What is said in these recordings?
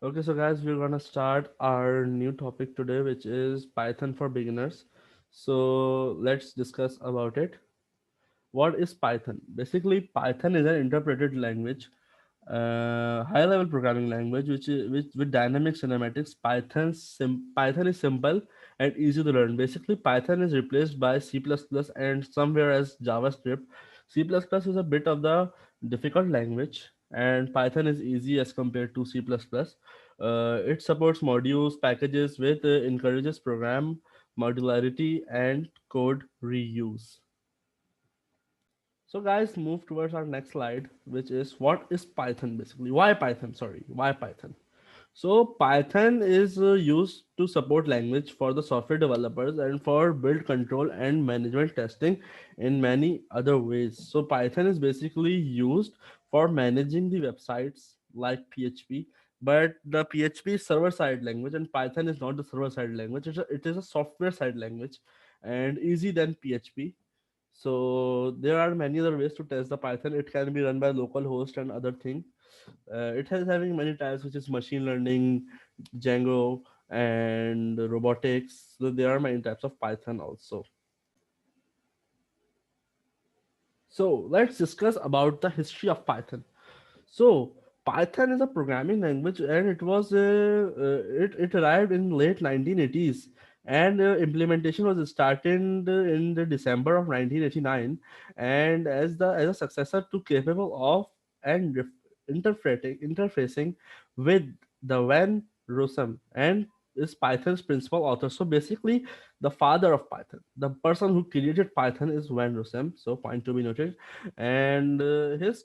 Okay, so guys, we're gonna start our new topic today, which is Python for beginners. So let's discuss about it. What is Python? Basically, Python is an interpreted language, high-level programming language, which with dynamic cinematics. Python is simple and easy to learn. Basically, Python is replaced by C++ and somewhere as JavaScript. C++ is a bit of the difficult language, and Python is easy as compared to C++. It supports modules, packages, with encourages program modularity and code reuse. So guys, move towards our next slide, which is what is Python basically? Why Python? Sorry, why Python? So Python is used to support language for the software developers and for build control and management testing in many other ways. So Python is basically used for managing the websites like PHP, but the PHP is server side language and Python is not the server side language. It is a software side language and easy than PHP. So there are many other ways to test the Python. It can be run by local host and other thing. It has having many types, which is machine learning, Django, and robotics. So there are many types of Python also. So let's discuss about the history of Python. So Python is a programming language, and it arrived in late 1980s, and implementation was started in the December of 1989, and as a successor to capable of and interfacing with the Van Rossum and is Python's principal author. So basically, the father of Python, the person who created Python, is Van Rossum. So point to be noted, and his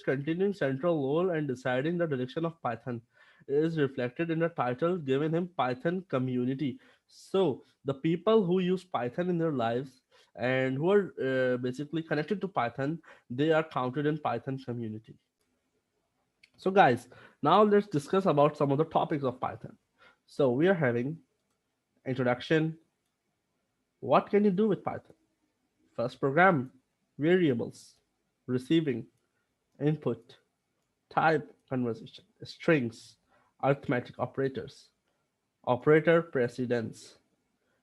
continuing central role and deciding the direction of Python is reflected in the title given him, Python Community. So the people who use Python in their lives and who are basically connected to Python, they are counted in Python community. So guys, now let's discuss about some of the topics of Python. So we are having introduction. What can you do with Python? First, program variables, receiving input, type conversation, strings, arithmetic operators, operator precedence,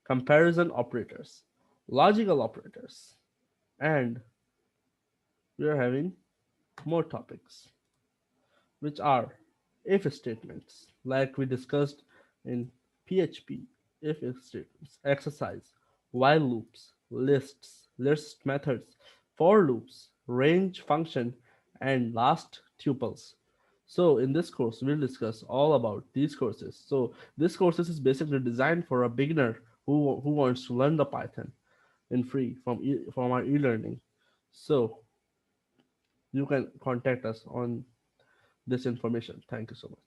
comparison operators, logical operators, and we are having more topics, which are if statements, like we discussed in PHP, if statements, exercise, while loops, list methods, for loops, range function, and last tuples. So in this course, we'll discuss all about these courses. So this courses is basically designed for a beginner who wants to learn the Python in free from our e-learning. So you can contact us on this information. Thank you so much.